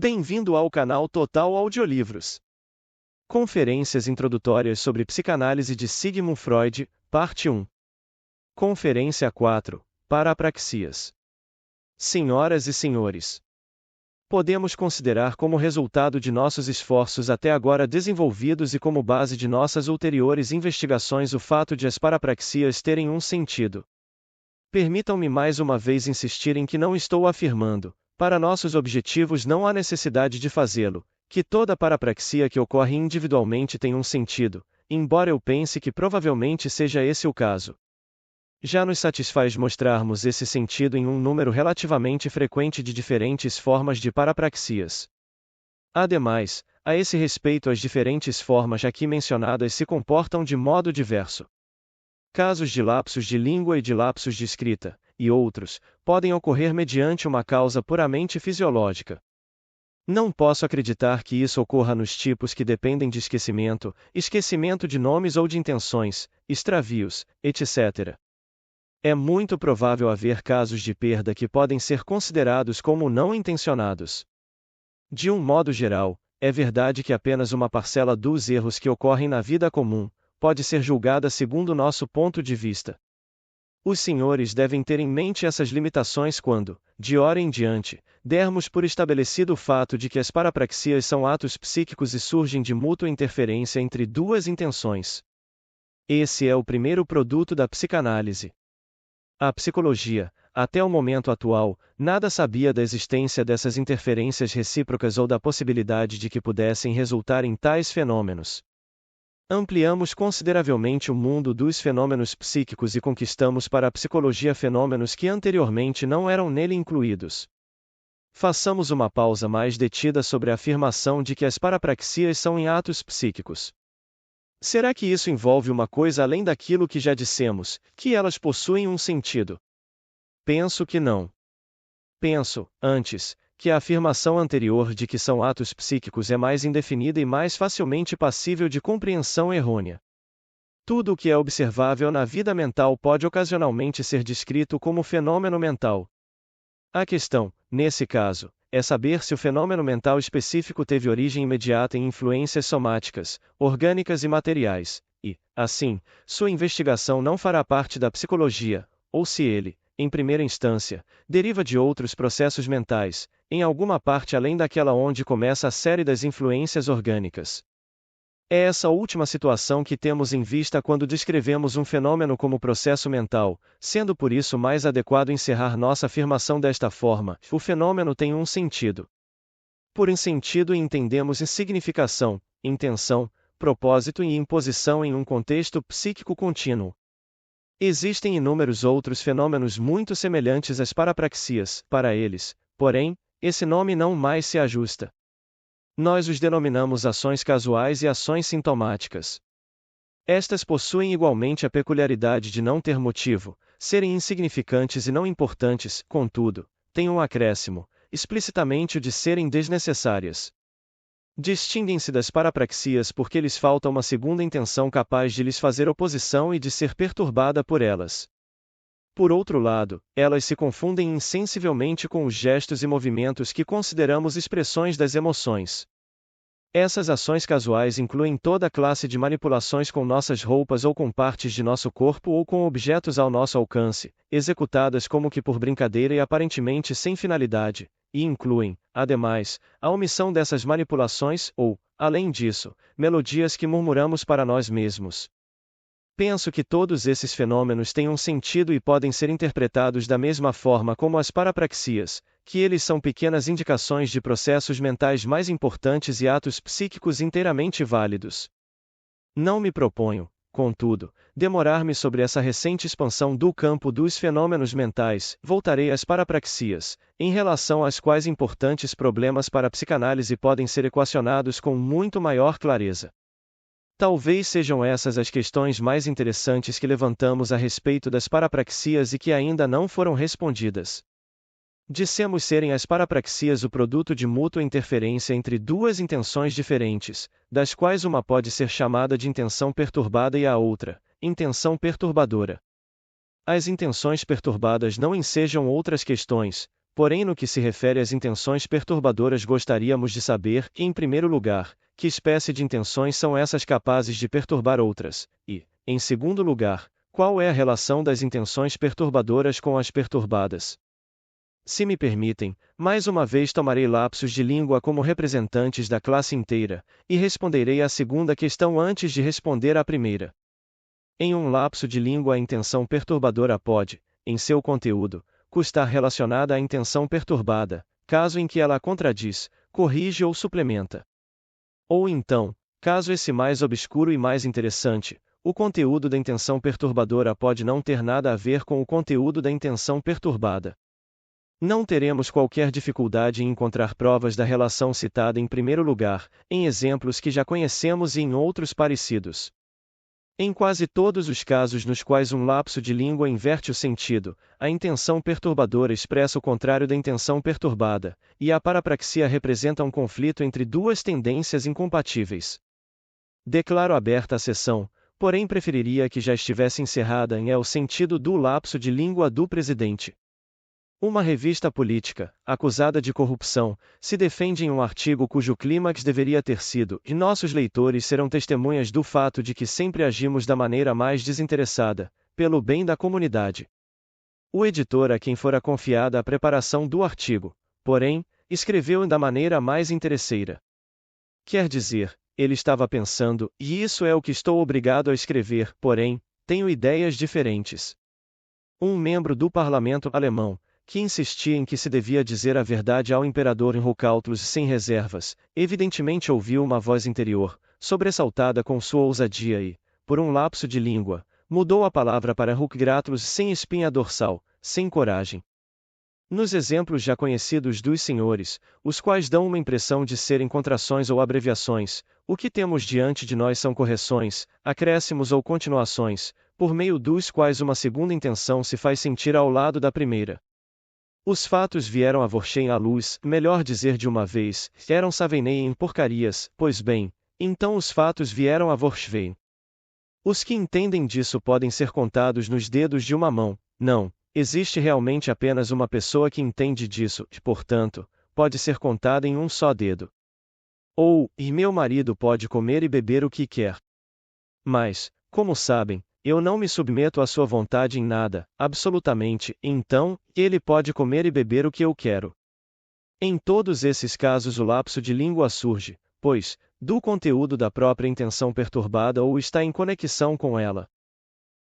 Bem-vindo ao canal Total Audiolivros. Conferências introdutórias sobre psicanálise de Sigmund Freud, parte 1. Conferência 4. Parapraxias. Senhoras e senhores, podemos considerar como resultado de nossos esforços até agora desenvolvidos e como base de nossas ulteriores investigações o fato de as parapraxias terem um sentido. Permitam-me mais uma vez insistir em que não estou afirmando, para nossos objetivos não há necessidade de fazê-lo, que toda parapraxia que ocorre individualmente tem um sentido, embora eu pense que provavelmente seja esse o caso. Já nos satisfaz mostrarmos esse sentido em um número relativamente frequente de diferentes formas de parapraxias. Ademais, a esse respeito as diferentes formas aqui mencionadas se comportam de modo diverso. Casos de lapsos de língua e de lapsos de escrita, e outros, podem ocorrer mediante uma causa puramente fisiológica. Não posso acreditar que isso ocorra nos tipos que dependem de esquecimento de nomes ou de intenções, extravios, etc. É muito provável haver casos de perda que podem ser considerados como não intencionados. De um modo geral, é verdade que apenas uma parcela dos erros que ocorrem na vida comum pode ser julgada segundo nosso ponto de vista. Os senhores devem ter em mente essas limitações quando, de hora em diante, dermos por estabelecido o fato de que as parapraxias são atos psíquicos e surgem de mútua interferência entre duas intenções. Esse é o primeiro produto da psicanálise. A psicologia, até o momento atual, nada sabia da existência dessas interferências recíprocas ou da possibilidade de que pudessem resultar em tais fenômenos. Ampliamos consideravelmente o mundo dos fenômenos psíquicos e conquistamos para a psicologia fenômenos que anteriormente não eram nele incluídos. Façamos uma pausa mais detida sobre a afirmação de que as parapraxias são em atos psíquicos. Será que isso envolve uma coisa além daquilo que já dissemos, que elas possuem um sentido? Penso que não. Penso, antes, que a afirmação anterior de que são atos psíquicos é mais indefinida e mais facilmente passível de compreensão errônea. Tudo o que é observável na vida mental pode ocasionalmente ser descrito como fenômeno mental. A questão, nesse caso, é saber se o fenômeno mental específico teve origem imediata em influências somáticas, orgânicas e materiais, e, assim, sua investigação não fará parte da psicologia, ou se ele, em primeira instância, deriva de outros processos mentais, em alguma parte além daquela onde começa a série das influências orgânicas. É essa última situação que temos em vista quando descrevemos um fenômeno como processo mental, sendo por isso mais adequado encerrar nossa afirmação desta forma: o fenômeno tem um sentido. Por sentido entendemos significação, intenção, propósito e imposição em um contexto psíquico contínuo. Existem inúmeros outros fenômenos muito semelhantes às parapraxias, para eles, porém, esse nome não mais se ajusta. Nós os denominamos ações casuais e ações sintomáticas. Estas possuem igualmente a peculiaridade de não ter motivo, serem insignificantes e não importantes, contudo, têm um acréscimo, explicitamente o de serem desnecessárias. Distinguem-se das parapraxias porque lhes falta uma segunda intenção capaz de lhes fazer oposição e de ser perturbada por elas. Por outro lado, elas se confundem insensivelmente com os gestos e movimentos que consideramos expressões das emoções. Essas ações casuais incluem toda classe de manipulações com nossas roupas ou com partes de nosso corpo ou com objetos ao nosso alcance, executadas como que por brincadeira e aparentemente sem finalidade, e incluem, ademais, a omissão dessas manipulações ou, além disso, melodias que murmuramos para nós mesmos. Penso que todos esses fenômenos têm um sentido e podem ser interpretados da mesma forma como as parapraxias, que eles são pequenas indicações de processos mentais mais importantes e atos psíquicos inteiramente válidos. Não me proponho, contudo, demorar-me sobre essa recente expansão do campo dos fenômenos mentais. Voltarei às parapraxias, em relação às quais importantes problemas para a psicanálise podem ser equacionados com muito maior clareza. Talvez sejam essas as questões mais interessantes que levantamos a respeito das parapraxias e que ainda não foram respondidas. Dissemos serem as parapraxias o produto de mútua interferência entre duas intenções diferentes, das quais uma pode ser chamada de intenção perturbada e a outra, intenção perturbadora. As intenções perturbadas não ensejam outras questões, porém no que se refere às intenções perturbadoras gostaríamos de saber, em primeiro lugar, que espécie de intenções são essas capazes de perturbar outras, e, em segundo lugar, qual é a relação das intenções perturbadoras com as perturbadas. Se me permitem, mais uma vez tomarei lapsos de língua como representantes da classe inteira, e responderei à segunda questão antes de responder à primeira. Em um lapso de língua a intenção perturbadora pode, em seu conteúdo, custar relacionada à intenção perturbada, caso em que ela a contradiz, corrige ou suplementa. Ou então, caso esse mais obscuro e mais interessante, o conteúdo da intenção perturbadora pode não ter nada a ver com o conteúdo da intenção perturbada. Não teremos qualquer dificuldade em encontrar provas da relação citada em primeiro lugar, em exemplos que já conhecemos e em outros parecidos. Em quase todos os casos nos quais um lapso de língua inverte o sentido, a intenção perturbadora expressa o contrário da intenção perturbada, e a parapraxia representa um conflito entre duas tendências incompatíveis. Declaro aberta a sessão, porém preferiria que já estivesse encerrada em o sentido do lapso de língua do presidente. Uma revista política, acusada de corrupção, se defende em um artigo cujo clímax deveria ter sido, e nossos leitores serão testemunhas do fato de que sempre agimos da maneira mais desinteressada, pelo bem da comunidade. O editor a quem fora confiada a preparação do artigo, porém, escreveu da maneira mais interesseira. Quer dizer, ele estava pensando, e isso é o que estou obrigado a escrever, porém, tenho ideias diferentes. Um membro do parlamento alemão, que insistia em que se devia dizer a verdade ao imperador em Rucautlus sem reservas, evidentemente ouviu uma voz interior, sobressaltada com sua ousadia e, por um lapso de língua, mudou a palavra para Rucgratulus sem espinha dorsal, sem coragem. Nos exemplos já conhecidos dos senhores, os quais dão uma impressão de serem contrações ou abreviações, o que temos diante de nós são correções, acréscimos ou continuações, por meio dos quais uma segunda intenção se faz sentir ao lado da primeira. Os fatos vieram a Vorchen à luz, melhor dizer de uma vez, eram Savenei em porcarias, pois bem, então os fatos vieram a Vorschwein. Os que entendem disso podem ser contados nos dedos de uma mão, não, existe realmente apenas uma pessoa que entende disso, e portanto, pode ser contada em um só dedo. Ou, e meu marido pode comer e beber o que quer. Mas, como sabem, eu não me submeto à sua vontade em nada, absolutamente, então, ele pode comer e beber o que eu quero. Em todos esses casos o lapso de língua surge, pois, do conteúdo da própria intenção perturbada ou está em conexão com ela.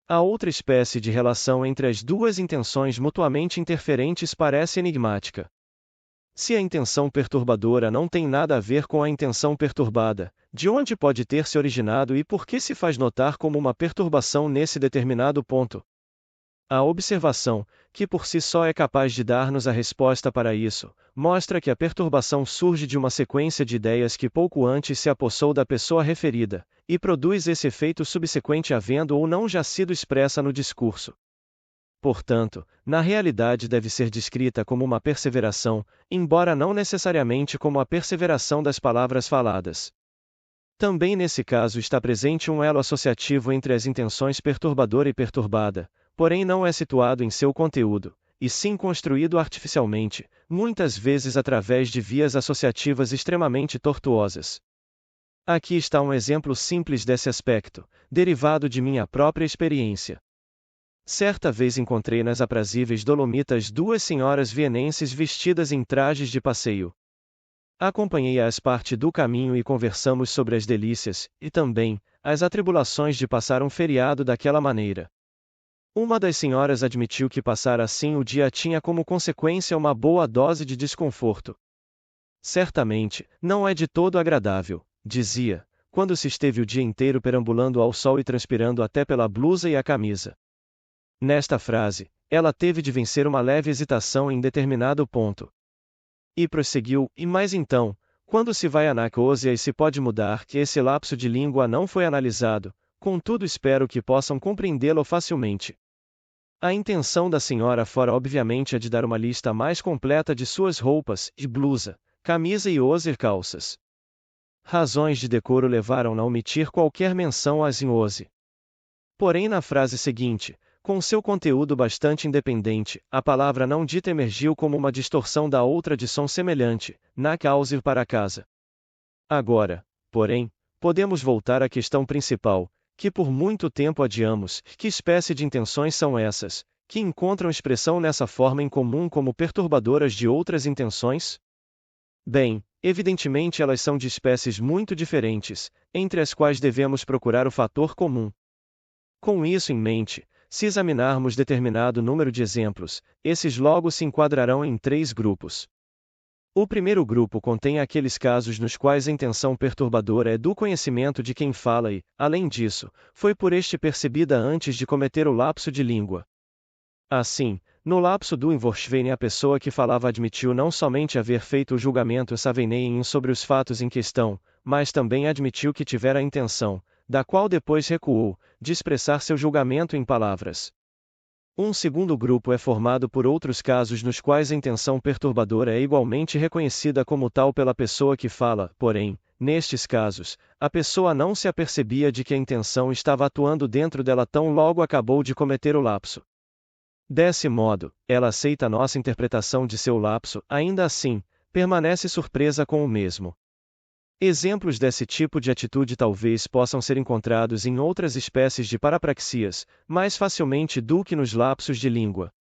A outra espécie de relação entre as duas intenções mutuamente interferentes parece enigmática. Se a intenção perturbadora não tem nada a ver com a intenção perturbada, de onde pode ter se originado e por que se faz notar como uma perturbação nesse determinado ponto? A observação, que por si só é capaz de dar-nos a resposta para isso, mostra que a perturbação surge de uma sequência de ideias que pouco antes se apossou da pessoa referida, e produz esse efeito subsequente havendo ou não já sido expressa no discurso. Portanto, na realidade deve ser descrita como uma perseveração, embora não necessariamente como a perseveração das palavras faladas. Também nesse caso está presente um elo associativo entre as intenções perturbadora e perturbada, porém não é situado em seu conteúdo, e sim construído artificialmente, muitas vezes através de vias associativas extremamente tortuosas. Aqui está um exemplo simples desse aspecto, derivado de minha própria experiência. Certa vez encontrei nas aprazíveis Dolomitas duas senhoras vienenses vestidas em trajes de passeio. Acompanhei-as parte do caminho e conversamos sobre as delícias, e também, as atribulações de passar um feriado daquela maneira. Uma das senhoras admitiu que passar assim o dia tinha como consequência uma boa dose de desconforto. Certamente, não é de todo agradável, dizia, quando se esteve o dia inteiro perambulando ao sol e transpirando até pela blusa e a camisa. Nesta frase, ela teve de vencer uma leve hesitação em determinado ponto. E prosseguiu, e mais então, quando se vai à Nicosia e se pode mudar que esse lapso de língua não foi analisado, contudo espero que possam compreendê-lo facilmente. A intenção da senhora fora obviamente a de dar uma lista mais completa de suas roupas, de blusa, camisa e hoser calças. Razões de decoro levaram-na a omitir qualquer menção às em hoser. Porém na frase seguinte, Com seu conteúdo bastante independente, a palavra não dita emergiu como uma distorção da outra de som semelhante, na causa para casa. Agora, porém, podemos voltar à questão principal, que por muito tempo adiamos: que espécie de intenções são essas, que encontram expressão nessa forma em comum como perturbadoras de outras intenções? Bem, evidentemente elas são de espécies muito diferentes, entre as quais devemos procurar o fator comum. Com isso em mente, se examinarmos determinado número de exemplos, esses logo se enquadrarão em 3 grupos. O primeiro grupo contém aqueles casos nos quais a intenção perturbadora é do conhecimento de quem fala e, além disso, foi por este percebida antes de cometer o lapso de língua. Assim, no lapso do Invorschwein a pessoa que falava admitiu não somente haver feito o julgamento Saveneien sobre os fatos em questão, mas também admitiu que tivera a intenção, da qual depois recuou, de expressar seu julgamento em palavras. Um segundo grupo é formado por outros casos nos quais a intenção perturbadora é igualmente reconhecida como tal pela pessoa que fala, porém, nestes casos, a pessoa não se apercebia de que a intenção estava atuando dentro dela tão logo acabou de cometer o lapso. Desse modo, ela aceita nossa interpretação de seu lapso, ainda assim, permanece surpresa com o mesmo. Exemplos desse tipo de atitude talvez possam ser encontrados em outras espécies de parapraxias, mais facilmente do que nos lapsos de língua.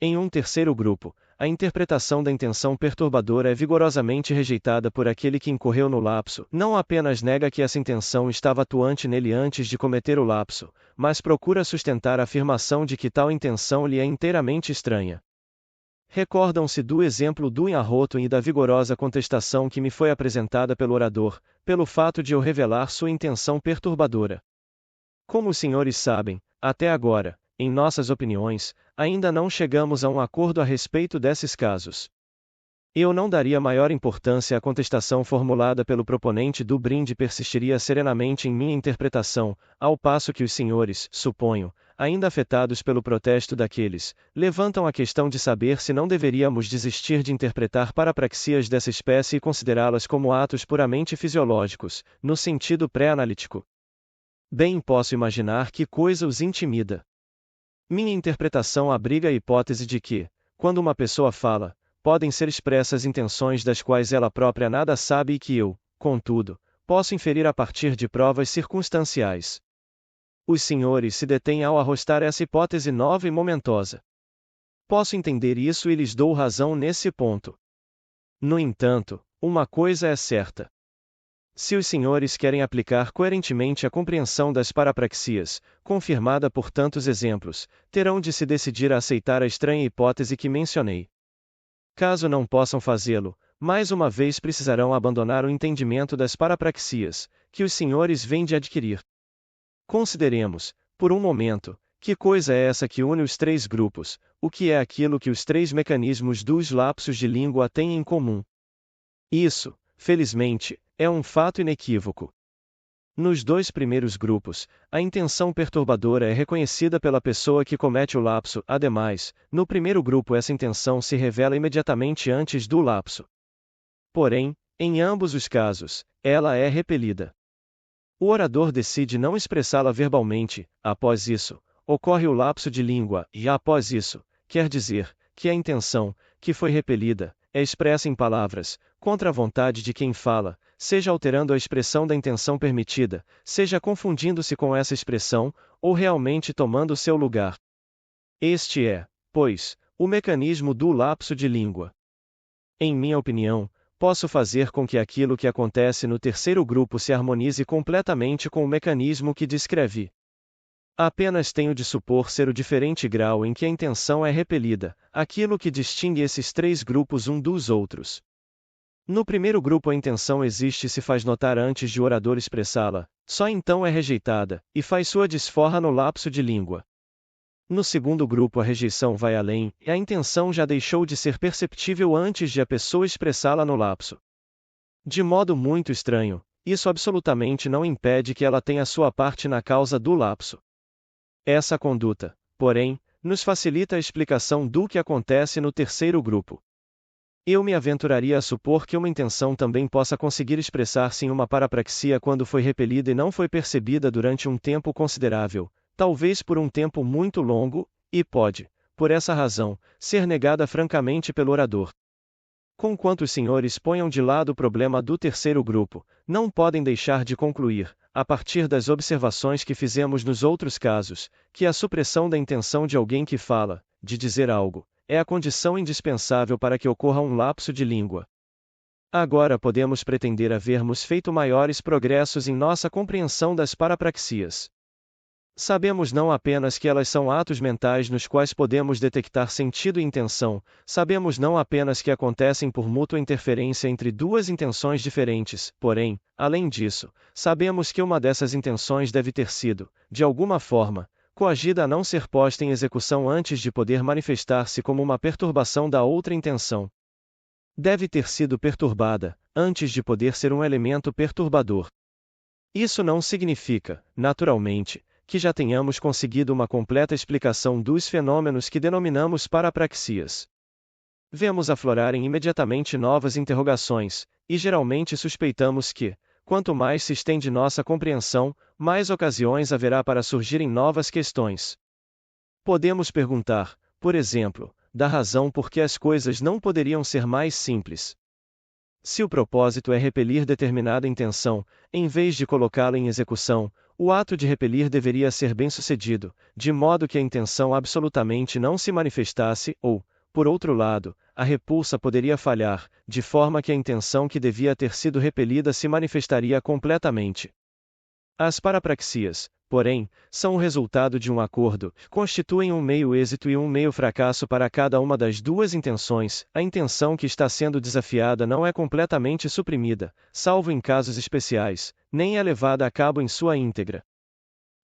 Em um terceiro grupo, a interpretação da intenção perturbadora é vigorosamente rejeitada por aquele que incorreu no lapso, não apenas nega que essa intenção estava atuante nele antes de cometer o lapso, mas procura sustentar a afirmação de que tal intenção lhe é inteiramente estranha. Recordam-se do exemplo do enarroto e da vigorosa contestação que me foi apresentada pelo orador, pelo fato de eu revelar sua intenção perturbadora. Como os senhores sabem, até agora, em nossas opiniões, ainda não chegamos a um acordo a respeito desses casos. Eu não daria maior importância à contestação formulada pelo proponente do brinde e persistiria serenamente em minha interpretação, ao passo que os senhores, suponho, ainda afetados pelo protesto daqueles, levantam a questão de saber se não deveríamos desistir de interpretar parapraxias dessa espécie e considerá-las como atos puramente fisiológicos, no sentido pré-analítico. Bem posso imaginar que coisa os intimida. Minha interpretação abriga a hipótese de que, quando uma pessoa fala, podem ser expressas intenções das quais ela própria nada sabe e que eu, contudo, posso inferir a partir de provas circunstanciais. Os senhores se detêm ao arrostar essa hipótese nova e momentosa. Posso entender isso e lhes dou razão nesse ponto. No entanto, uma coisa é certa. Se os senhores querem aplicar coerentemente a compreensão das parapraxias, confirmada por tantos exemplos, terão de se decidir a aceitar a estranha hipótese que mencionei. Caso não possam fazê-lo, mais uma vez precisarão abandonar o entendimento das parapraxias, que os senhores vêm de adquirir. Consideremos, por um momento, que coisa é essa que une os 3 grupos, o que é aquilo que os 3 mecanismos dos lapsos de língua têm em comum. Isso, felizmente, é um fato inequívoco. Nos 2 primeiros grupos, a intenção perturbadora é reconhecida pela pessoa que comete o lapso, ademais, no primeiro grupo essa intenção se revela imediatamente antes do lapso. Porém, em ambos os casos, ela é repelida. O orador decide não expressá-la verbalmente, após isso, ocorre o lapso de língua, e após isso, quer dizer, que a intenção, que foi repelida, é expressa em palavras, contra a vontade de quem fala, seja alterando a expressão da intenção permitida, seja confundindo-se com essa expressão, ou realmente tomando seu lugar. Este é, pois, o mecanismo do lapso de língua. Em minha opinião, posso fazer com que aquilo que acontece no terceiro grupo se harmonize completamente com o mecanismo que descrevi. Apenas tenho de supor ser o diferente grau em que a intenção é repelida, aquilo que distingue esses 3 grupos um dos outros. No primeiro grupo a intenção existe e se faz notar antes de o orador expressá-la, só então é rejeitada, e faz sua desforra no lapso de língua. No segundo grupo a rejeição vai além, e a intenção já deixou de ser perceptível antes de a pessoa expressá-la no lapso. De modo muito estranho, isso absolutamente não impede que ela tenha sua parte na causa do lapso. Essa conduta, porém, nos facilita a explicação do que acontece no terceiro grupo. Eu me aventuraria a supor que uma intenção também possa conseguir expressar-se em uma parapraxia quando foi repelida e não foi percebida durante um tempo considerável, talvez por um tempo muito longo, e pode, por essa razão, ser negada francamente pelo orador. Conquanto os senhores ponham de lado o problema do terceiro grupo, não podem deixar de concluir, a partir das observações que fizemos nos outros casos, que a supressão da intenção de alguém que fala, de dizer algo, é a condição indispensável para que ocorra um lapso de língua. Agora podemos pretender havermos feito maiores progressos em nossa compreensão das parapraxias. Sabemos não apenas que elas são atos mentais nos quais podemos detectar sentido e intenção, sabemos não apenas que acontecem por mútua interferência entre duas intenções diferentes, porém, além disso, sabemos que uma dessas intenções deve ter sido, de alguma forma, coagida a não ser posta em execução antes de poder manifestar-se como uma perturbação da outra intenção. Deve ter sido perturbada, antes de poder ser um elemento perturbador. Isso não significa, naturalmente, que já tenhamos conseguido uma completa explicação dos fenômenos que denominamos parapraxias. Vemos aflorarem imediatamente novas interrogações, e geralmente suspeitamos que, quanto mais se estende nossa compreensão, mais ocasiões haverá para surgirem novas questões. Podemos perguntar, por exemplo, da razão por que as coisas não poderiam ser mais simples. Se o propósito é repelir determinada intenção, em vez de colocá-la em execução, o ato de repelir deveria ser bem-sucedido, de modo que a intenção absolutamente não se manifestasse, ou, por outro lado, a repulsa poderia falhar, de forma que a intenção que devia ter sido repelida se manifestaria completamente. As parapraxias, porém, são o resultado de um acordo, constituem um meio êxito e um meio fracasso para cada uma das duas intenções. A intenção que está sendo desafiada não é completamente suprimida, salvo em casos especiais, nem é levada a cabo em sua íntegra.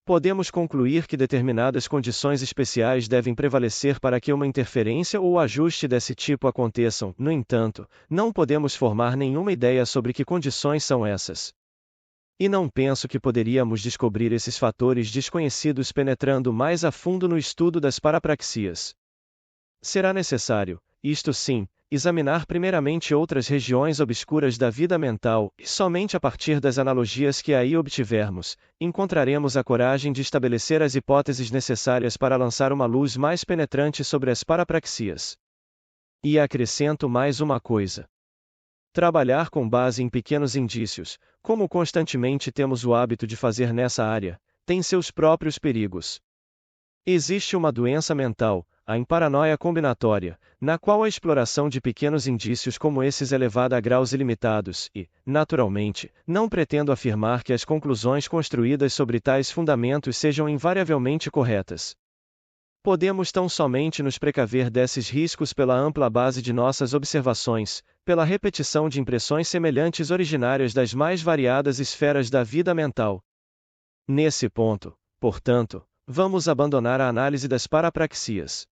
Podemos concluir que determinadas condições especiais devem prevalecer para que uma interferência ou ajuste desse tipo aconteçam. No entanto, não podemos formar nenhuma ideia sobre que condições são essas. E não penso que poderíamos descobrir esses fatores desconhecidos penetrando mais a fundo no estudo das parapraxias. Será necessário, isto sim, examinar primeiramente outras regiões obscuras da vida mental, e somente a partir das analogias que aí obtivermos, encontraremos a coragem de estabelecer as hipóteses necessárias para lançar uma luz mais penetrante sobre as parapraxias. E acrescento mais uma coisa. Trabalhar com base em pequenos indícios, como constantemente temos o hábito de fazer nessa área, tem seus próprios perigos. Existe uma doença mental, a paranoia combinatória, na qual a exploração de pequenos indícios como esses é levada a graus ilimitados e, naturalmente, não pretendo afirmar que as conclusões construídas sobre tais fundamentos sejam invariavelmente corretas. Podemos tão somente nos precaver desses riscos pela ampla base de nossas observações, pela repetição de impressões semelhantes originárias das mais variadas esferas da vida mental. Nesse ponto, portanto, vamos abandonar a análise das parapraxias.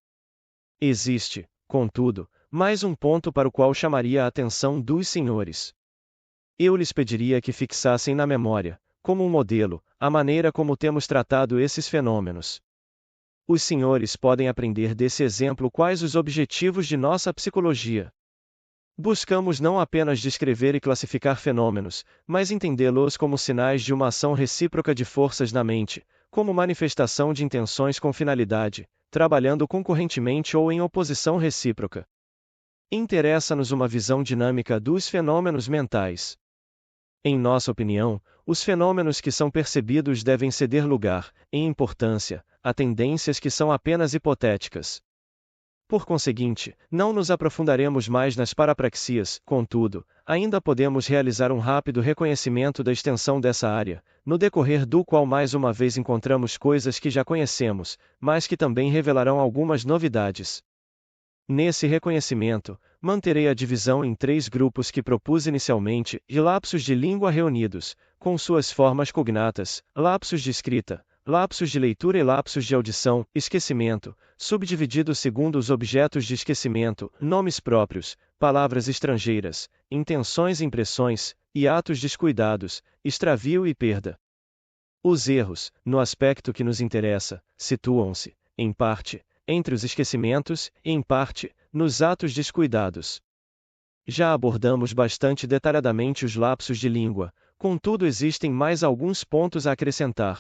Existe, contudo, mais um ponto para o qual chamaria a atenção dos senhores. Eu lhes pediria que fixassem na memória, como um modelo, a maneira como temos tratado esses fenômenos. Os senhores podem aprender desse exemplo quais os objetivos de nossa psicologia. Buscamos não apenas descrever e classificar fenômenos, mas entendê-los como sinais de uma ação recíproca de forças na mente, como manifestação de intenções com finalidade, trabalhando concorrentemente ou em oposição recíproca. Interessa-nos uma visão dinâmica dos fenômenos mentais. Em nossa opinião, os fenômenos que são percebidos devem ceder lugar, em importância, a tendências que são apenas hipotéticas. Por conseguinte, não nos aprofundaremos mais nas parapraxias, contudo, ainda podemos realizar um rápido reconhecimento da extensão dessa área, no decorrer do qual mais uma vez encontramos coisas que já conhecemos, mas que também revelarão algumas novidades. Nesse reconhecimento, manterei a divisão em 3 grupos que propus inicialmente, de lapsos de língua reunidos, com suas formas cognatas, lapsos de escrita, lapsos de leitura e lapsos de audição, esquecimento, subdividido segundo os objetos de esquecimento, nomes próprios, palavras estrangeiras, intenções e impressões, e atos descuidados, extravio e perda. Os erros, no aspecto que nos interessa, situam-se, em parte, entre os esquecimentos, e em parte, nos atos descuidados. Já abordamos bastante detalhadamente os lapsos de língua, contudo existem mais alguns pontos a acrescentar.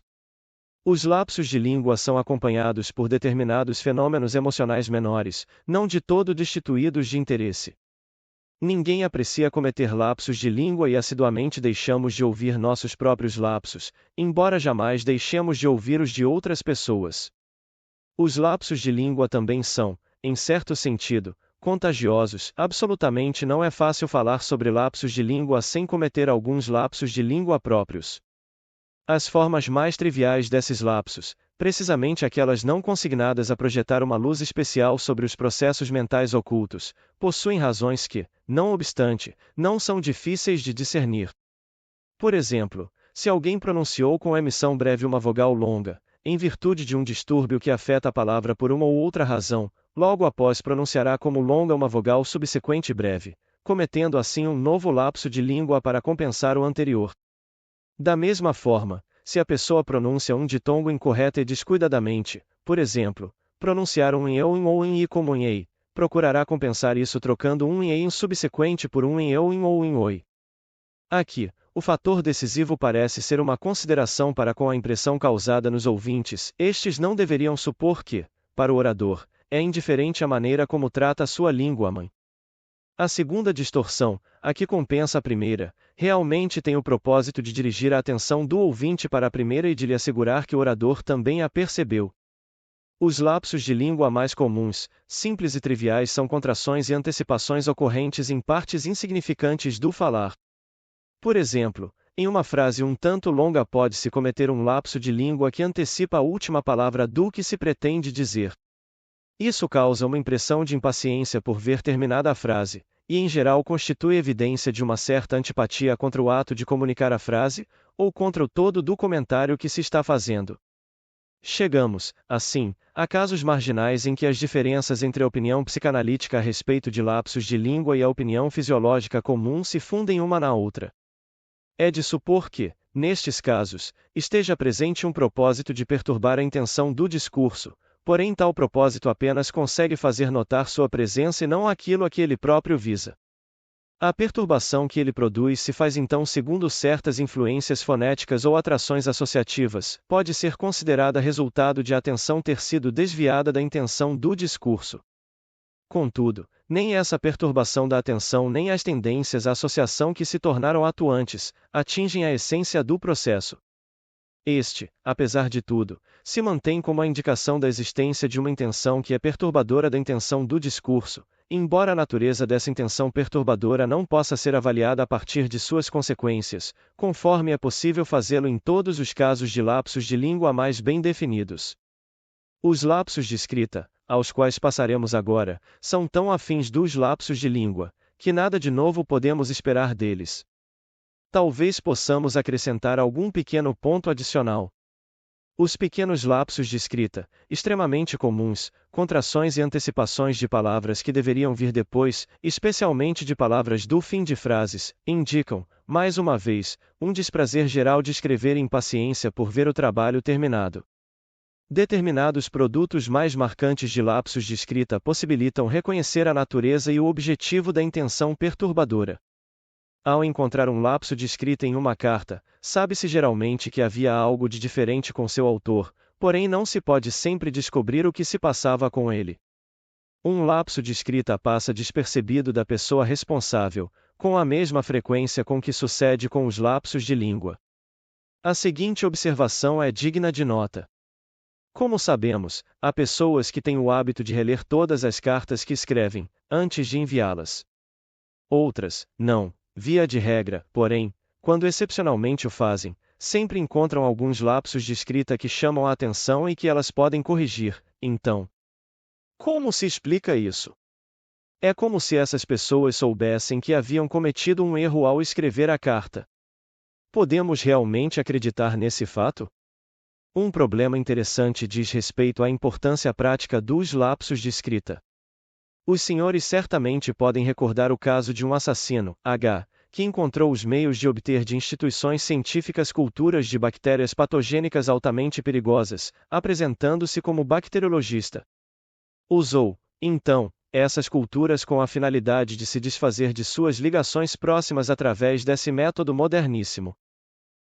Os lapsos de língua são acompanhados por determinados fenômenos emocionais menores, não de todo destituídos de interesse. Ninguém aprecia cometer lapsos de língua e assiduamente deixamos de ouvir nossos próprios lapsos, embora jamais deixemos de ouvir os de outras pessoas. Os lapsos de língua também são, em certo sentido, contagiosos. Absolutamente não é fácil falar sobre lapsos de língua sem cometer alguns lapsos de língua próprios. As formas mais triviais desses lapsos, precisamente aquelas não consignadas a projetar uma luz especial sobre os processos mentais ocultos, possuem razões que, não obstante, não são difíceis de discernir. Por exemplo, se alguém pronunciou com emissão breve uma vogal longa, em virtude de um distúrbio que afeta a palavra por uma ou outra razão, logo após pronunciará como longa uma vogal subsequente breve, cometendo assim um novo lapso de língua para compensar o anterior. Da mesma forma, se a pessoa pronuncia um ditongo incorreta e descuidadamente, por exemplo, pronunciar um em ou em i como em ei, procurará compensar isso trocando um em subsequente por um em eu ou em oi. Aqui, o fator decisivo parece ser uma consideração para com a impressão causada nos ouvintes. Estes não deveriam supor que, para o orador, é indiferente a maneira como trata a sua língua-mãe. A segunda distorção, a que compensa a primeira, realmente tem o propósito de dirigir a atenção do ouvinte para a primeira e de lhe assegurar que o orador também a percebeu. Os lapsos de língua mais comuns, simples e triviais são contrações e antecipações ocorrentes em partes insignificantes do falar. Por exemplo, em uma frase um tanto longa pode-se cometer um lapso de língua que antecipa a última palavra do que se pretende dizer. Isso causa uma impressão de impaciência por ver terminada a frase, e em geral constitui evidência de uma certa antipatia contra o ato de comunicar a frase, ou contra o todo do comentário que se está fazendo. Chegamos, assim, a casos marginais em que as diferenças entre a opinião psicanalítica a respeito de lapsos de língua e a opinião fisiológica comum se fundem uma na outra. É de supor que, nestes casos, esteja presente um propósito de perturbar a intenção do discurso, porém tal propósito apenas consegue fazer notar sua presença e não aquilo a que ele próprio visa. A perturbação que ele produz se faz então segundo certas influências fonéticas ou atrações associativas, pode ser considerada resultado de a atenção ter sido desviada da intenção do discurso. Contudo, nem essa perturbação da atenção nem as tendências à associação que se tornaram atuantes, atingem a essência do processo. Este, apesar de tudo, se mantém como a indicação da existência de uma intenção que é perturbadora da intenção do discurso, embora a natureza dessa intenção perturbadora não possa ser avaliada a partir de suas consequências, conforme é possível fazê-lo em todos os casos de lapsos de língua mais bem definidos. Os lapsos de escrita, aos quais passaremos agora, são tão afins dos lapsos de língua, que nada de novo podemos esperar deles. Talvez possamos acrescentar algum pequeno ponto adicional. Os pequenos lapsos de escrita, extremamente comuns, contrações e antecipações de palavras que deveriam vir depois, especialmente de palavras do fim de frases, indicam, mais uma vez, um desprazer geral de escrever e impaciência por ver o trabalho terminado. Determinados produtos mais marcantes de lapsos de escrita possibilitam reconhecer a natureza e o objetivo da intenção perturbadora. Ao encontrar um lapso de escrita em uma carta, sabe-se geralmente que havia algo de diferente com seu autor, porém não se pode sempre descobrir o que se passava com ele. Um lapso de escrita passa despercebido da pessoa responsável, com a mesma frequência com que sucede com os lapsos de língua. A seguinte observação é digna de nota. Como sabemos, há pessoas que têm o hábito de reler todas as cartas que escrevem, antes de enviá-las. Outras, não. Via de regra, porém, quando excepcionalmente o fazem, sempre encontram alguns lapsos de escrita que chamam a atenção e que elas podem corrigir. Então, como se explica isso? É como se essas pessoas soubessem que haviam cometido um erro ao escrever a carta. Podemos realmente acreditar nesse fato? Um problema interessante diz respeito à importância prática dos lapsos de escrita. Os senhores certamente podem recordar o caso de um assassino, que encontrou os meios de obter de instituições científicas culturas de bactérias patogênicas altamente perigosas, apresentando-se como bacteriologista. Usou, então, essas culturas com a finalidade de se desfazer de suas ligações próximas através desse método moderníssimo.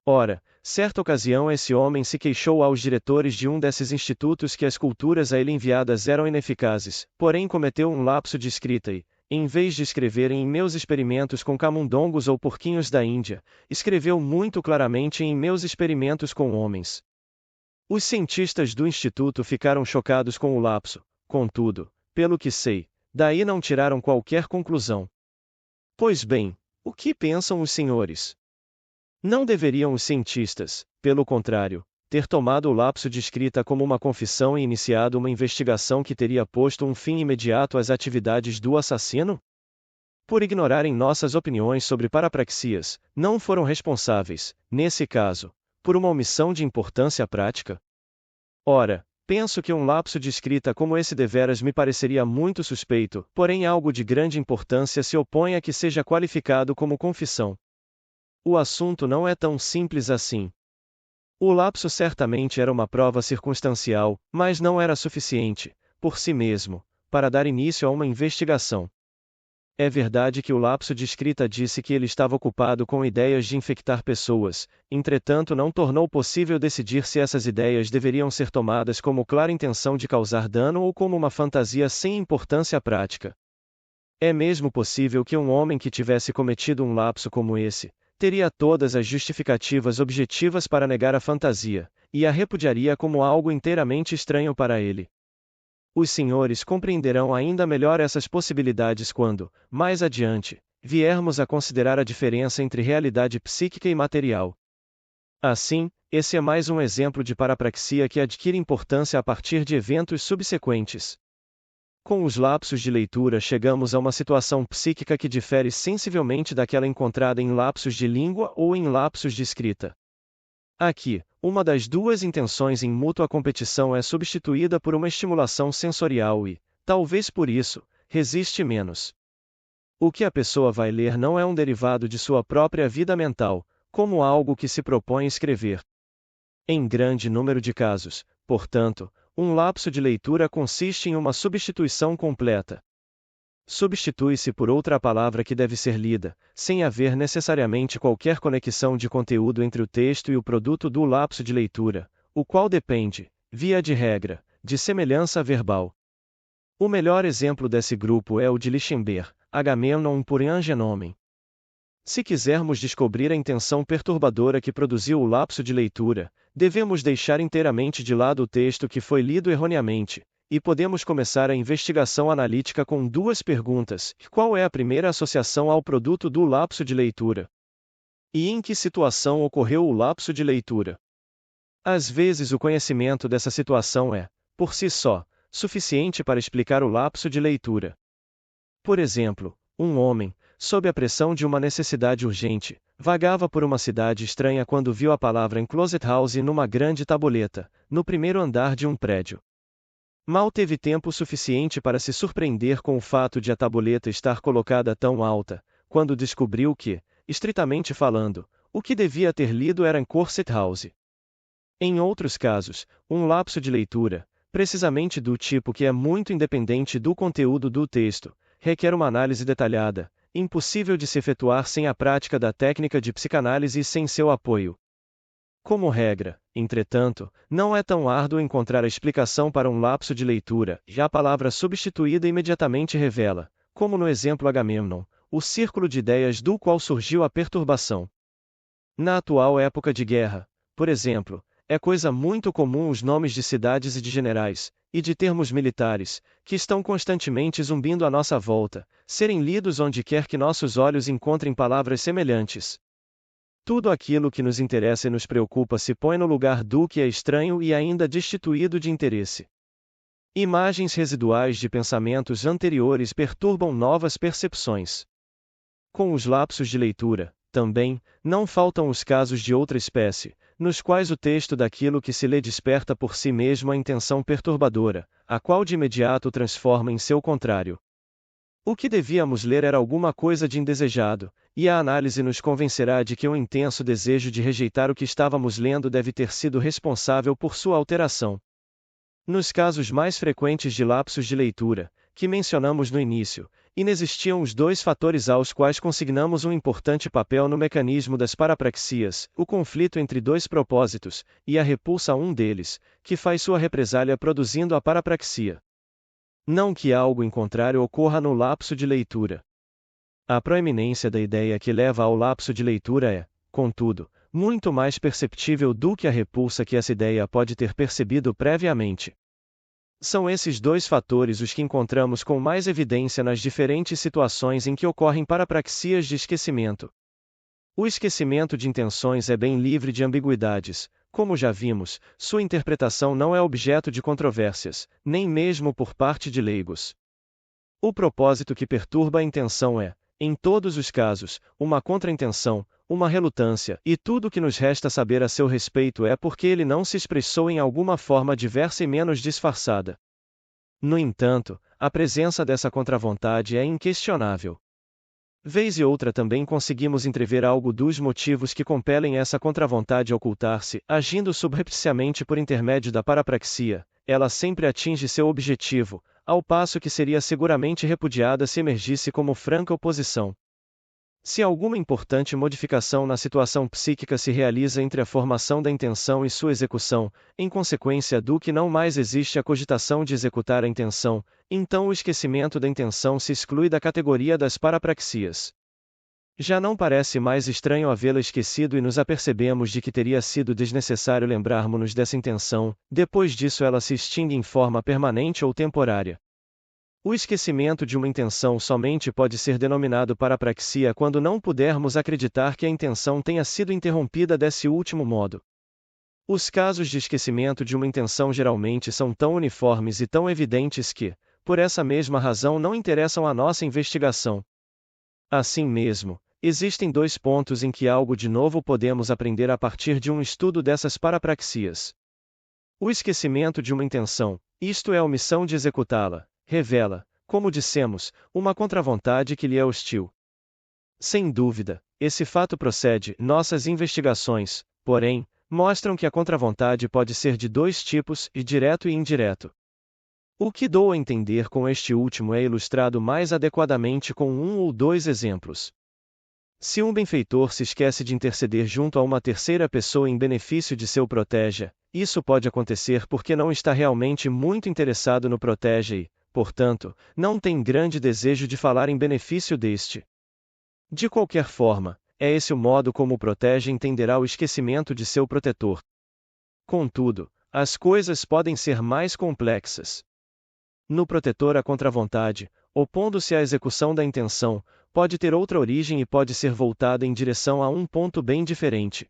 Ora, certa ocasião esse homem se queixou aos diretores de um desses institutos que as culturas a ele enviadas eram ineficazes, porém cometeu um lapso de escrita e, em vez de escrever em meus experimentos com camundongos ou porquinhos da Índia, escreveu muito claramente em meus experimentos com homens. Os cientistas do instituto ficaram chocados com o lapso, contudo, pelo que sei, daí não tiraram qualquer conclusão. Pois bem, o que pensam os senhores? Não deveriam os cientistas, pelo contrário, ter tomado o lapso de escrita como uma confissão e iniciado uma investigação que teria posto um fim imediato às atividades do assassino? Por ignorarem nossas opiniões sobre parapraxias, não foram responsáveis, nesse caso, por uma omissão de importância prática? Ora, penso que um lapso de escrita como esse deveras me pareceria muito suspeito, porém algo de grande importância se opõe a que seja qualificado como confissão. O assunto não é tão simples assim. O lapso certamente era uma prova circunstancial, mas não era suficiente, por si mesmo, para dar início a uma investigação. É verdade que o lapso de escrita disse que ele estava ocupado com ideias de infectar pessoas, entretanto não tornou possível decidir se essas ideias deveriam ser tomadas como clara intenção de causar dano ou como uma fantasia sem importância prática. É mesmo possível que um homem que tivesse cometido um lapso como esse, teria todas as justificativas objetivas para negar a fantasia, e a repudiaria como algo inteiramente estranho para ele. Os senhores compreenderão ainda melhor essas possibilidades quando, mais adiante, viermos a considerar a diferença entre realidade psíquica e material. Assim, esse é mais um exemplo de parapraxia que adquire importância a partir de eventos subsequentes. Com os lapsos de leitura chegamos a uma situação psíquica que difere sensivelmente daquela encontrada em lapsos de língua ou em lapsos de escrita. Aqui, uma das duas intenções em mútua competição é substituída por uma estimulação sensorial e, talvez por isso, resiste menos. O que a pessoa vai ler não é um derivado de sua própria vida mental, como algo que se propõe escrever. Em grande número de casos, portanto, um lapso de leitura consiste em uma substituição completa. Substitui-se por outra palavra que deve ser lida, sem haver necessariamente qualquer conexão de conteúdo entre o texto e o produto do lapso de leitura, o qual depende, via de regra, de semelhança verbal. O melhor exemplo desse grupo é o de Lichtenberg, Agamemnon por Angenomen. Se quisermos descobrir a intenção perturbadora que produziu o lapso de leitura, devemos deixar inteiramente de lado o texto que foi lido erroneamente, e podemos começar a investigação analítica com duas perguntas: qual é a primeira associação ao produto do lapso de leitura? E em que situação ocorreu o lapso de leitura? Às vezes o conhecimento dessa situação é, por si só, suficiente para explicar o lapso de leitura. Por exemplo, um homem, sob a pressão de uma necessidade urgente, vagava por uma cidade estranha quando viu a palavra Enclosed House numa grande tabuleta, no primeiro andar de um prédio. Mal teve tempo suficiente para se surpreender com o fato de a tabuleta estar colocada tão alta, quando descobriu que, estritamente falando, o que devia ter lido era Enclosed House. Em outros casos, um lapso de leitura, precisamente do tipo que é muito independente do conteúdo do texto, requer uma análise detalhada, impossível de se efetuar sem a prática da técnica de psicanálise e sem seu apoio. Como regra, entretanto, não é tão árduo encontrar a explicação para um lapso de leitura, e a palavra substituída imediatamente revela, como no exemplo Agamemnon, o círculo de ideias do qual surgiu a perturbação. Na atual época de guerra, por exemplo, é coisa muito comum os nomes de cidades e de generais, e de termos militares, que estão constantemente zumbindo à nossa volta, serem lidos onde quer que nossos olhos encontrem palavras semelhantes. Tudo aquilo que nos interessa e nos preocupa se põe no lugar do que é estranho e ainda destituído de interesse. Imagens residuais de pensamentos anteriores perturbam novas percepções. Com os lapsos de leitura, também, não faltam os casos de outra espécie, nos quais o texto daquilo que se lê desperta por si mesmo a intenção perturbadora, a qual de imediato transforma em seu contrário. O que devíamos ler era alguma coisa de indesejado, e a análise nos convencerá de que um intenso desejo de rejeitar o que estávamos lendo deve ter sido responsável por sua alteração. Nos casos mais frequentes de lapsos de leitura, que mencionamos no início, inexistiam os dois fatores aos quais consignamos um importante papel no mecanismo das parapraxias, o conflito entre dois propósitos, e a repulsa a um deles, que faz sua represália produzindo a parapraxia. Não que algo em contrário ocorra no lapso de leitura. A proeminência da ideia que leva ao lapso de leitura é, contudo, muito mais perceptível do que a repulsa que essa ideia pode ter percebido previamente. São esses dois fatores os que encontramos com mais evidência nas diferentes situações em que ocorrem parapraxias de esquecimento. O esquecimento de intenções é bem livre de ambiguidades. Como já vimos, sua interpretação não é objeto de controvérsias, nem mesmo por parte de leigos. O propósito que perturba a intenção é, em todos os casos, uma contraintenção, uma relutância, e tudo o que nos resta saber a seu respeito é porque ele não se expressou em alguma forma diversa e menos disfarçada. No entanto, a presença dessa contravontade é inquestionável. Vez e outra também conseguimos entrever algo dos motivos que compelem essa contravontade a ocultar-se, agindo subrepticiamente por intermédio da parapraxia, ela sempre atinge seu objetivo, ao passo que seria seguramente repudiada se emergisse como franca oposição. Se alguma importante modificação na situação psíquica se realiza entre a formação da intenção e sua execução, em consequência do que não mais existe a cogitação de executar a intenção, então o esquecimento da intenção se exclui da categoria das parapraxias. Já não parece mais estranho havê-la esquecido e nos apercebemos de que teria sido desnecessário lembrarmos-nos dessa intenção, depois disso ela se extingue em forma permanente ou temporária. O esquecimento de uma intenção somente pode ser denominado parapraxia quando não pudermos acreditar que a intenção tenha sido interrompida desse último modo. Os casos de esquecimento de uma intenção geralmente são tão uniformes e tão evidentes que, por essa mesma razão, não interessam à nossa investigação. Assim mesmo, existem dois pontos em que algo de novo podemos aprender a partir de um estudo dessas parapraxias. O esquecimento de uma intenção, isto é a omissão de executá-la, revela, como dissemos, uma contravontade que lhe é hostil. Sem dúvida, esse fato procede. Nossas investigações, porém, mostram que a contravontade pode ser de dois tipos, direto e indireto. O que dou a entender com este último é ilustrado mais adequadamente com um ou dois exemplos. Se um benfeitor se esquece de interceder junto a uma terceira pessoa em benefício de seu protege, isso pode acontecer porque não está realmente muito interessado no protege e, portanto, não tem grande desejo de falar em benefício deste. De qualquer forma, é esse o modo como o protege entenderá o esquecimento de seu protetor. Contudo, as coisas podem ser mais complexas. No protetor a contravontade, opondo-se à execução da intenção, pode ter outra origem e pode ser voltada em direção a um ponto bem diferente.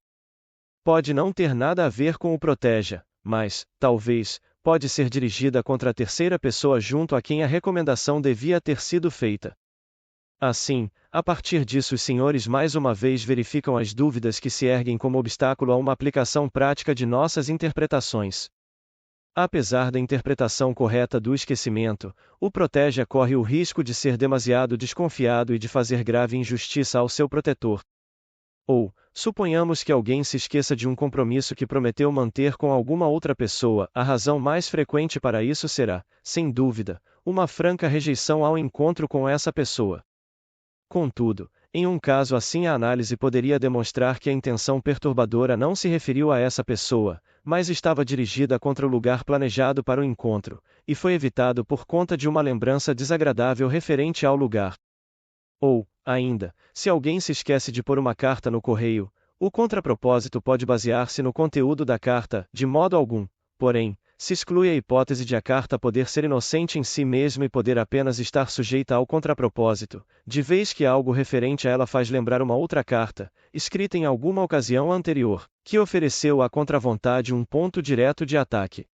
Pode não ter nada a ver com o proteja, mas, talvez, pode ser dirigida contra a terceira pessoa junto a quem a recomendação devia ter sido feita. Assim, a partir disso os senhores mais uma vez verificam as dúvidas que se erguem como obstáculo a uma aplicação prática de nossas interpretações. Apesar da interpretação correta do esquecimento, o protege corre o risco de ser demasiado desconfiado e de fazer grave injustiça ao seu protetor. Ou, suponhamos que alguém se esqueça de um compromisso que prometeu manter com alguma outra pessoa, a razão mais frequente para isso será, sem dúvida, uma franca rejeição ao encontro com essa pessoa. Contudo, em um caso assim a análise poderia demonstrar que a intenção perturbadora não se referiu a essa pessoa, mas estava dirigida contra o lugar planejado para o encontro, e foi evitado por conta de uma lembrança desagradável referente ao lugar. Ou, ainda, se alguém se esquece de pôr uma carta no correio, o contrapropósito pode basear-se no conteúdo da carta, de modo algum, porém, se exclui a hipótese de a carta poder ser inocente em si mesma e poder apenas estar sujeita ao contrapropósito, de vez que algo referente a ela faz lembrar uma outra carta, escrita em alguma ocasião anterior, que ofereceu à contravontade um ponto direto de ataque.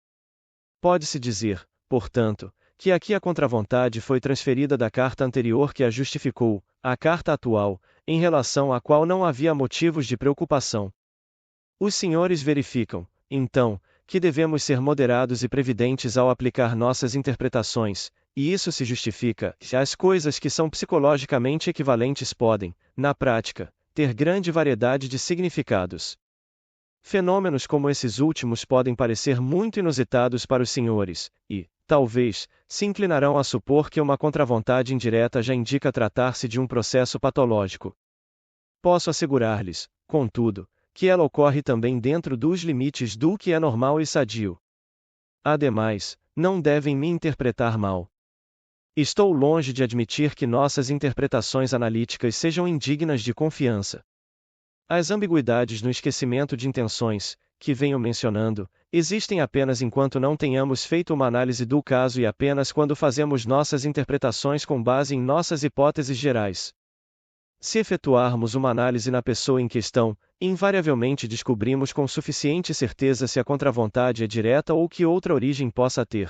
Pode-se dizer, portanto, que aqui a contravontade foi transferida da carta anterior que a justificou, à carta atual, em relação à qual não havia motivos de preocupação. Os senhores verificam, então, que devemos ser moderados e previdentes ao aplicar nossas interpretações, e isso se justifica, as coisas que são psicologicamente equivalentes podem, na prática, ter grande variedade de significados. Fenômenos como esses últimos podem parecer muito inusitados para os senhores, e, talvez, se inclinarão a supor que uma contravontade indireta já indica tratar-se de um processo patológico. Posso assegurar-lhes, contudo, que ela ocorre também dentro dos limites do que é normal e sadio. Ademais, não devem me interpretar mal. Estou longe de admitir que nossas interpretações analíticas sejam indignas de confiança. As ambiguidades no esquecimento de intenções, que venho mencionando, existem apenas enquanto não tenhamos feito uma análise do caso e apenas quando fazemos nossas interpretações com base em nossas hipóteses gerais. Se efetuarmos uma análise na pessoa em questão, invariavelmente descobrimos com suficiente certeza se a contravontade é direta ou que outra origem possa ter.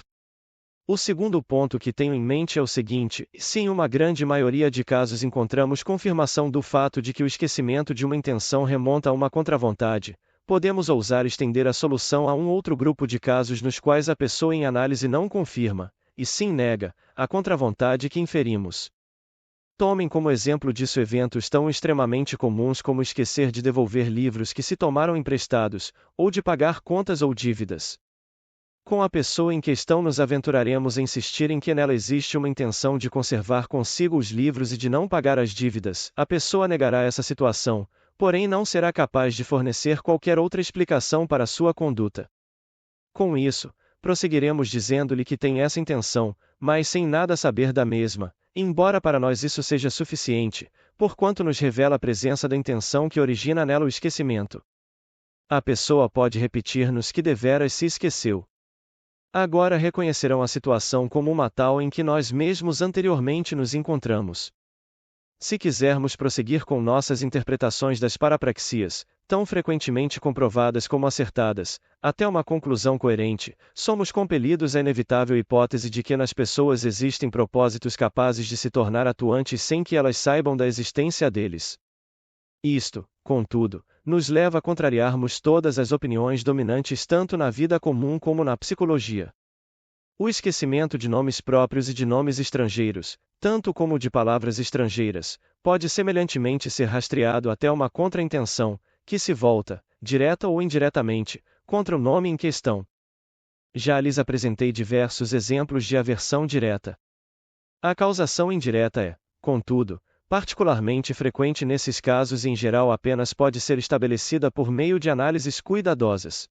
O segundo ponto que tenho em mente é o seguinte: se em uma grande maioria de casos encontramos confirmação do fato de que o esquecimento de uma intenção remonta a uma contravontade, podemos ousar estender a solução a um outro grupo de casos nos quais a pessoa em análise não confirma, e sim nega, a contravontade que inferimos. Tomem como exemplo disso eventos tão extremamente comuns como esquecer de devolver livros que se tomaram emprestados, ou de pagar contas ou dívidas. Com a pessoa em questão nos aventuraremos a insistir em que nela existe uma intenção de conservar consigo os livros e de não pagar as dívidas. A pessoa negará essa situação, porém não será capaz de fornecer qualquer outra explicação para sua conduta. Com isso, prosseguiremos dizendo-lhe que tem essa intenção, mas sem nada saber da mesma, embora para nós isso seja suficiente, porquanto nos revela a presença da intenção que origina nela o esquecimento. A pessoa pode repetir-nos que deveras se esqueceu. Agora reconhecerão a situação como uma tal em que nós mesmos anteriormente nos encontramos. Se quisermos prosseguir com nossas interpretações das parapraxias, tão frequentemente comprovadas como acertadas, até uma conclusão coerente, somos compelidos à inevitável hipótese de que nas pessoas existem propósitos capazes de se tornar atuantes sem que elas saibam da existência deles. Isto, contudo, nos leva a contrariarmos todas as opiniões dominantes tanto na vida comum como na psicologia. O esquecimento de nomes próprios e de nomes estrangeiros, tanto como de palavras estrangeiras, pode semelhantemente ser rastreado até uma contra-intenção, que se volta, direta ou indiretamente, contra o nome em questão. Já lhes apresentei diversos exemplos de aversão direta. A causação indireta é, contudo, particularmente frequente nesses casos e em geral apenas pode ser estabelecida por meio de análises cuidadosas.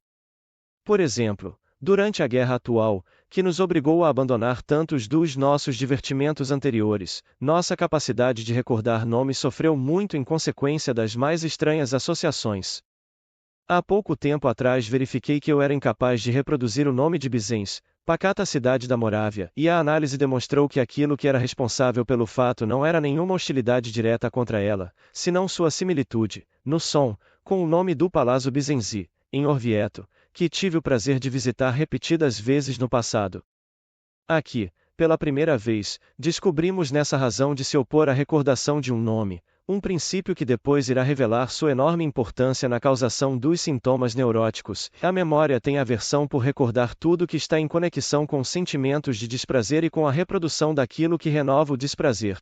Por exemplo, durante a guerra atual, que nos obrigou a abandonar tantos dos nossos divertimentos anteriores, nossa capacidade de recordar nomes sofreu muito em consequência das mais estranhas associações. Há pouco tempo atrás verifiquei que eu era incapaz de reproduzir o nome de Bizens, pacata cidade da Morávia, e a análise demonstrou que aquilo que era responsável pelo fato não era nenhuma hostilidade direta contra ela, senão sua similitude, no som, com o nome do Palazzo Bizenzi, em Orvieto, que tive o prazer de visitar repetidas vezes no passado. Aqui, pela primeira vez, descobrimos nessa razão de se opor à recordação de um nome, um princípio que depois irá revelar sua enorme importância na causação dos sintomas neuróticos. A memória tem aversão por recordar tudo que está em conexão com sentimentos de desprazer e com a reprodução daquilo que renova o desprazer.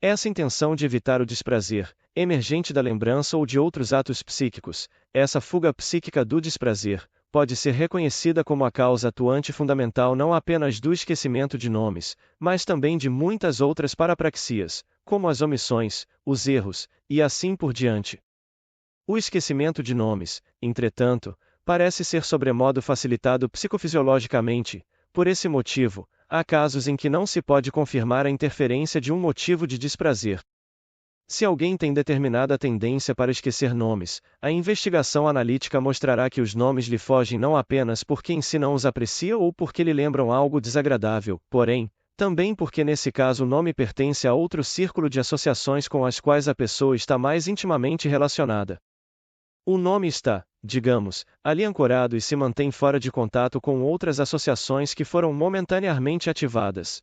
Essa intenção de evitar o desprazer, emergente da lembrança ou de outros atos psíquicos, essa fuga psíquica do desprazer, pode ser reconhecida como a causa atuante fundamental não apenas do esquecimento de nomes, mas também de muitas outras parapraxias, como as omissões, os erros, e assim por diante. O esquecimento de nomes, entretanto, parece ser sobremodo facilitado psicofisiologicamente. Por esse motivo, há casos em que não se pode confirmar a interferência de um motivo de desprazer. Se alguém tem determinada tendência para esquecer nomes, a investigação analítica mostrará que os nomes lhe fogem não apenas porque em si não os aprecia ou porque lhe lembram algo desagradável, porém, também porque nesse caso o nome pertence a outro círculo de associações com as quais a pessoa está mais intimamente relacionada. O nome está, digamos, ali ancorado e se mantém fora de contato com outras associações que foram momentaneamente ativadas.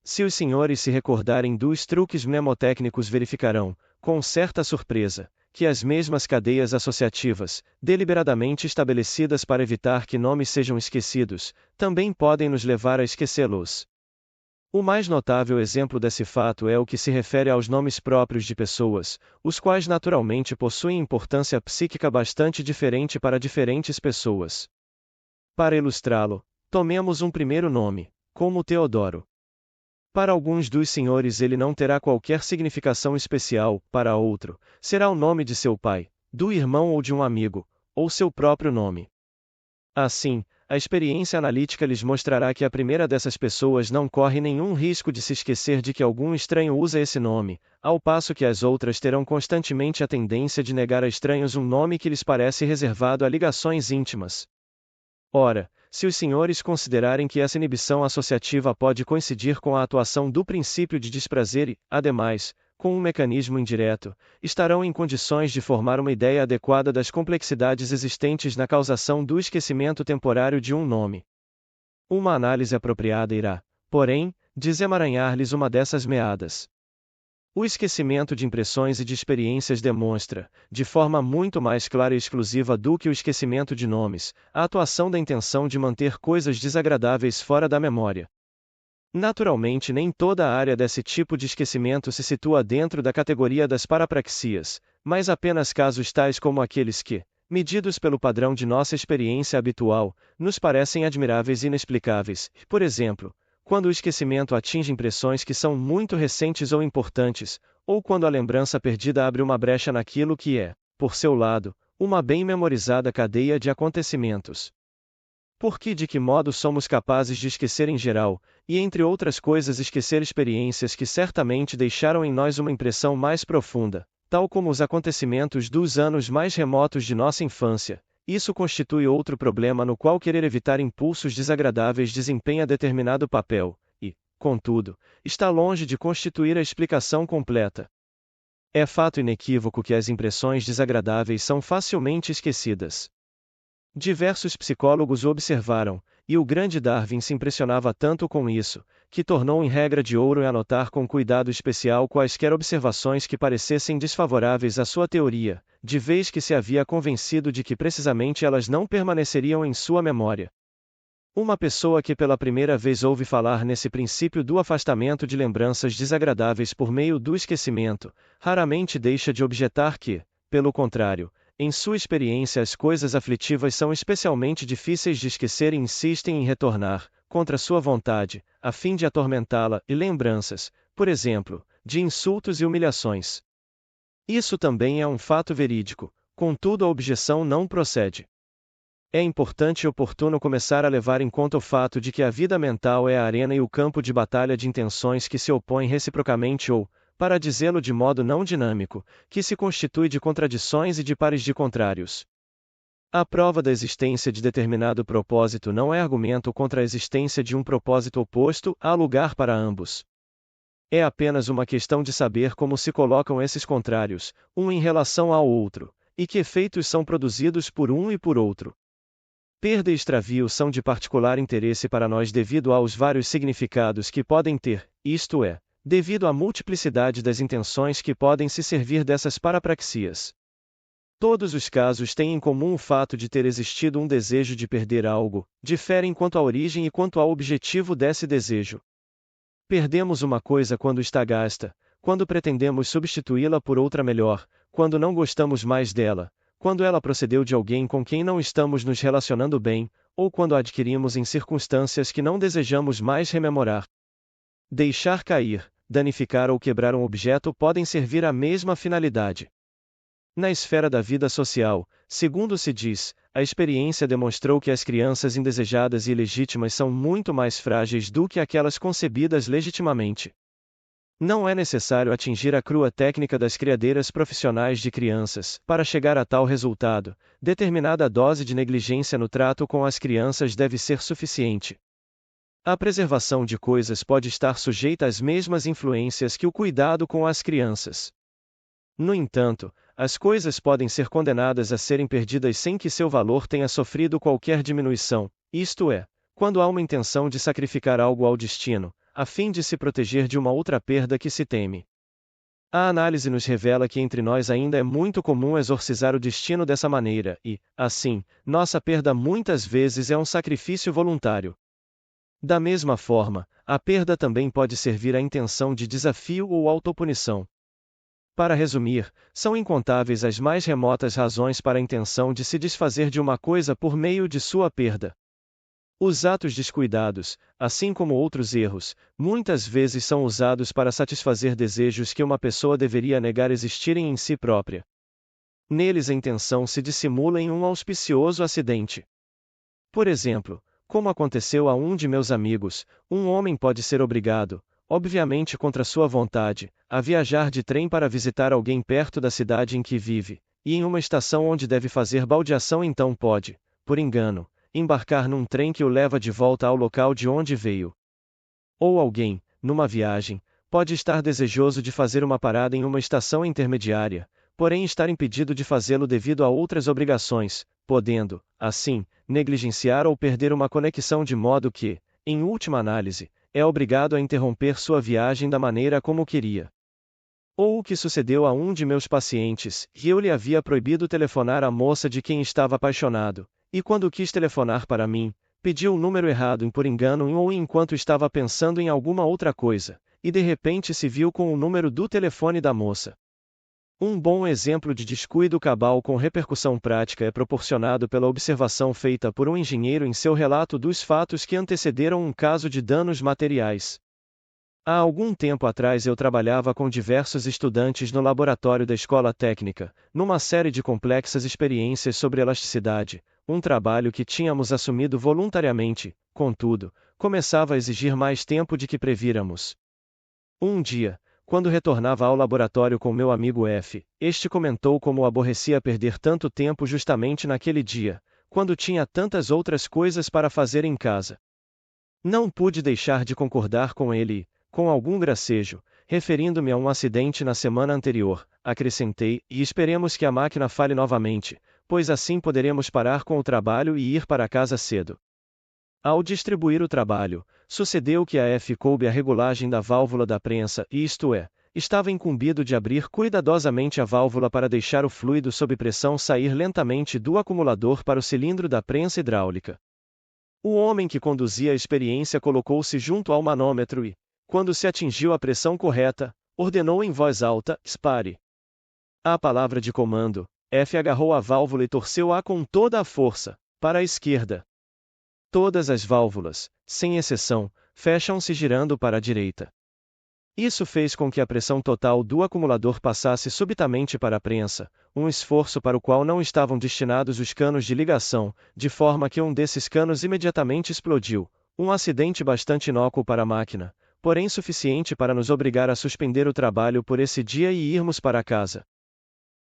Se os senhores se recordarem dos truques mnemotécnicos verificarão, com certa surpresa, que as mesmas cadeias associativas, deliberadamente estabelecidas para evitar que nomes sejam esquecidos, também podem nos levar a esquecê-los. O mais notável exemplo desse fato é o que se refere aos nomes próprios de pessoas, os quais naturalmente possuem importância psíquica bastante diferente para diferentes pessoas. Para ilustrá-lo, Tomemos um primeiro nome, como Teodoro. Para alguns dos senhores ele não terá qualquer significação especial, para outro, será o nome de seu pai, do irmão ou de um amigo, ou seu próprio nome. Assim, a experiência analítica lhes mostrará que a primeira dessas pessoas não corre nenhum risco de se esquecer de que algum estranho usa esse nome, ao passo que as outras terão constantemente a tendência de negar a estranhos um nome que lhes parece reservado a ligações íntimas. Ora, se os senhores considerarem que essa inibição associativa pode coincidir com a atuação do princípio de desprazer e, ademais, com um mecanismo indireto, estarão em condições de formar uma ideia adequada das complexidades existentes na causação do esquecimento temporário de um nome. Uma análise apropriada irá, porém, desemaranhar-lhes uma dessas meadas. O esquecimento de impressões e de experiências demonstra, de forma muito mais clara e exclusiva do que o esquecimento de nomes, a atuação da intenção de manter coisas desagradáveis fora da memória. Naturalmente, nem toda a área desse tipo de esquecimento se situa dentro da categoria das parapraxias, mas apenas casos tais como aqueles que, medidos pelo padrão de nossa experiência habitual, nos parecem admiráveis e inexplicáveis. Por exemplo, quando o esquecimento atinge impressões que são muito recentes ou importantes, ou quando a lembrança perdida abre uma brecha naquilo que é, por seu lado, uma bem memorizada cadeia de acontecimentos. Porque e de que modo somos capazes de esquecer em geral, e entre outras coisas esquecer experiências que certamente deixaram em nós uma impressão mais profunda, tal como os acontecimentos dos anos mais remotos de nossa infância. Isso constitui outro problema no qual querer evitar impulsos desagradáveis desempenha determinado papel, e, contudo, está longe de constituir a explicação completa. É fato inequívoco que as impressões desagradáveis são facilmente esquecidas. Diversos psicólogos o observaram, e o grande Darwin se impressionava tanto com isso, que tornou em regra de ouro anotar com cuidado especial quaisquer observações que parecessem desfavoráveis à sua teoria, de vez que se havia convencido de que precisamente elas não permaneceriam em sua memória. Uma pessoa que pela primeira vez ouve falar nesse princípio do afastamento de lembranças desagradáveis por meio do esquecimento, raramente deixa de objetar que, pelo contrário, em sua experiência as coisas aflitivas são especialmente difíceis de esquecer e insistem em retornar, contra sua vontade, a fim de atormentá-la, e lembranças, por exemplo, de insultos e humilhações. Isso também é um fato verídico, contudo a objeção não procede. É importante e oportuno começar a levar em conta o fato de que a vida mental é a arena e o campo de batalha de intenções que se opõem reciprocamente ou, para dizê-lo de modo não dinâmico, que se constitui de contradições e de pares de contrários. A prova da existência de determinado propósito não é argumento contra a existência de um propósito oposto, há lugar para ambos. É apenas uma questão de saber como se colocam esses contrários, um em relação ao outro, e que efeitos são produzidos por um e por outro. Perda e extravio são de particular interesse para nós devido aos vários significados que podem ter, isto é, devido à multiplicidade das intenções que podem se servir dessas parapraxias. Todos os casos têm em comum o fato de ter existido um desejo de perder algo, diferem quanto à origem e quanto ao objetivo desse desejo. Perdemos uma coisa quando está gasta, quando pretendemos substituí-la por outra melhor, quando não gostamos mais dela, quando ela procedeu de alguém com quem não estamos nos relacionando bem, ou quando a adquirimos em circunstâncias que não desejamos mais rememorar. Deixar cair, danificar ou quebrar um objeto podem servir à mesma finalidade. Na esfera da vida social, segundo se diz, a experiência demonstrou que as crianças indesejadas e ilegítimas são muito mais frágeis do que aquelas concebidas legitimamente. Não é necessário atingir a crua técnica das criadeiras profissionais de crianças, para chegar a tal resultado. Determinada dose de negligência no trato com as crianças deve ser suficiente. A preservação de coisas pode estar sujeita às mesmas influências que o cuidado com as crianças. No entanto, as coisas podem ser condenadas a serem perdidas sem que seu valor tenha sofrido qualquer diminuição, isto é, quando há uma intenção de sacrificar algo ao destino, a fim de se proteger de uma outra perda que se teme. A análise nos revela que entre nós ainda é muito comum exorcizar o destino dessa maneira e, assim, nossa perda muitas vezes é um sacrifício voluntário. Da mesma forma, a perda também pode servir à intenção de desafio ou autopunição. Para resumir, são incontáveis as mais remotas razões para a intenção de se desfazer de uma coisa por meio de sua perda. Os atos descuidados, assim como outros erros, muitas vezes são usados para satisfazer desejos que uma pessoa deveria negar existirem em si própria. Neles a intenção se dissimula em um auspicioso acidente. Por exemplo, como aconteceu a um de meus amigos, um homem pode ser obrigado, obviamente contra sua vontade, a viajar de trem para visitar alguém perto da cidade em que vive, e em uma estação onde deve fazer baldeação então pode, por engano, embarcar num trem que o leva de volta ao local de onde veio. Ou alguém, numa viagem, pode estar desejoso de fazer uma parada em uma estação intermediária, porém estar impedido de fazê-lo devido a outras obrigações, podendo, assim, negligenciar ou perder uma conexão de modo que, em última análise, é obrigado a interromper sua viagem da maneira como queria. Ou o que sucedeu a um de meus pacientes, que eu lhe havia proibido telefonar à moça de quem estava apaixonado, e quando quis telefonar para mim, pediu o número errado por engano ou enquanto estava pensando em alguma outra coisa, e de repente se viu com o número do telefone da moça. Um bom exemplo de descuido cabal com repercussão prática é proporcionado pela observação feita por um engenheiro em seu relato dos fatos que antecederam um caso de danos materiais. Há algum tempo atrás eu trabalhava com diversos estudantes no laboratório da escola técnica, numa série de complexas experiências sobre elasticidade, um trabalho que tínhamos assumido voluntariamente, contudo, começava a exigir mais tempo de que prevíramos. Um dia, quando retornava ao laboratório com meu amigo F, este comentou como aborrecia perder tanto tempo justamente naquele dia, quando tinha tantas outras coisas para fazer em casa. Não pude deixar de concordar com ele e, com algum gracejo, referindo-me a um acidente na semana anterior, acrescentei, e esperemos que a máquina fale novamente, pois assim poderemos parar com o trabalho e ir para casa cedo. Ao distribuir o trabalho, sucedeu que a F coube a regulagem da válvula da prensa, isto é, estava incumbido de abrir cuidadosamente a válvula para deixar o fluido sob pressão sair lentamente do acumulador para o cilindro da prensa hidráulica. O homem que conduzia a experiência colocou-se junto ao manômetro e, quando se atingiu a pressão correta, ordenou em voz alta: "Spare". À palavra de comando, F agarrou a válvula e torceu-a com toda a força, para a esquerda. Todas as válvulas, sem exceção, fecham-se girando para a direita. Isso fez com que a pressão total do acumulador passasse subitamente para a prensa, um esforço para o qual não estavam destinados os canos de ligação, de forma que um desses canos imediatamente explodiu, um acidente bastante inócuo para a máquina, porém suficiente para nos obrigar a suspender o trabalho por esse dia e irmos para casa.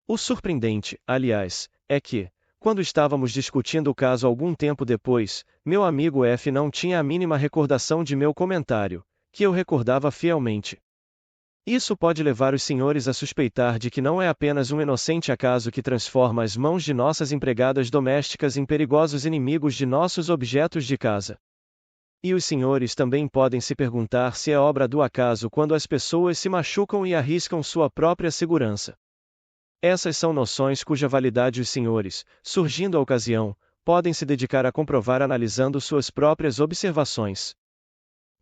O surpreendente, aliás, é que, quando estávamos discutindo o caso algum tempo depois, meu amigo F não tinha a mínima recordação de meu comentário, que eu recordava fielmente. Isso pode levar os senhores a suspeitar de que não é apenas um inocente acaso que transforma as mãos de nossas empregadas domésticas em perigosos inimigos de nossos objetos de casa. E os senhores também podem se perguntar se é obra do acaso quando as pessoas se machucam e arriscam sua própria segurança. Essas são noções cuja validade os senhores, surgindo a ocasião, podem se dedicar a comprovar analisando suas próprias observações.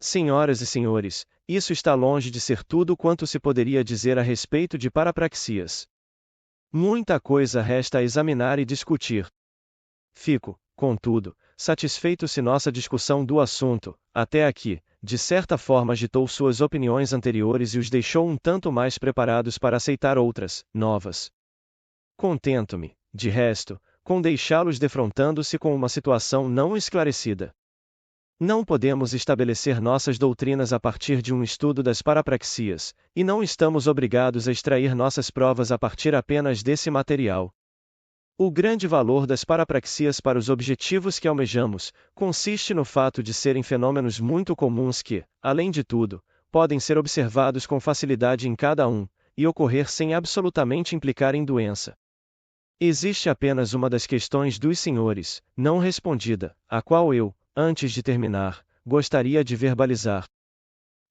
Senhoras e senhores, isso está longe de ser tudo quanto se poderia dizer a respeito de parapraxias. Muita coisa resta a examinar e discutir. Fico, contudo, satisfeito se nossa discussão do assunto, até aqui, de certa forma agitou suas opiniões anteriores e os deixou um tanto mais preparados para aceitar outras, novas. Contento-me, de resto, com deixá-los defrontando-se com uma situação não esclarecida. Não podemos estabelecer nossas doutrinas a partir de um estudo das parapraxias, e não estamos obrigados a extrair nossas provas a partir apenas desse material. O grande valor das parapraxias para os objetivos que almejamos, consiste no fato de serem fenômenos muito comuns que, além de tudo, podem ser observados com facilidade em cada um, e ocorrer sem absolutamente implicar em doença. Existe apenas uma das questões dos senhores, não respondida, a qual eu, antes de terminar, gostaria de verbalizar.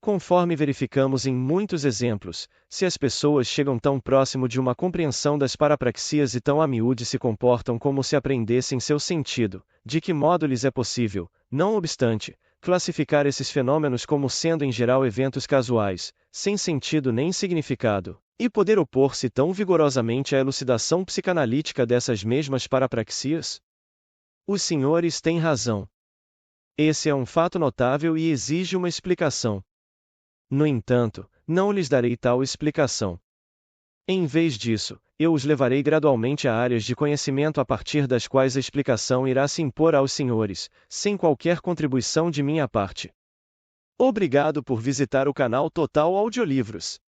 Conforme verificamos em muitos exemplos, se as pessoas chegam tão próximo de uma compreensão das parapraxias e tão a miúde se comportam como se aprendessem seu sentido, de que modo lhes é possível, não obstante, classificar esses fenômenos como sendo em geral eventos casuais, sem sentido nem significado, e poder opor-se tão vigorosamente à elucidação psicanalítica dessas mesmas parapraxias? Os senhores têm razão. Esse é um fato notável e exige uma explicação. No entanto, não lhes darei tal explicação. Em vez disso, eu os levarei gradualmente a áreas de conhecimento a partir das quais a explicação irá se impor aos senhores, sem qualquer contribuição de minha parte. Obrigado por visitar o canal Total Audiolivros.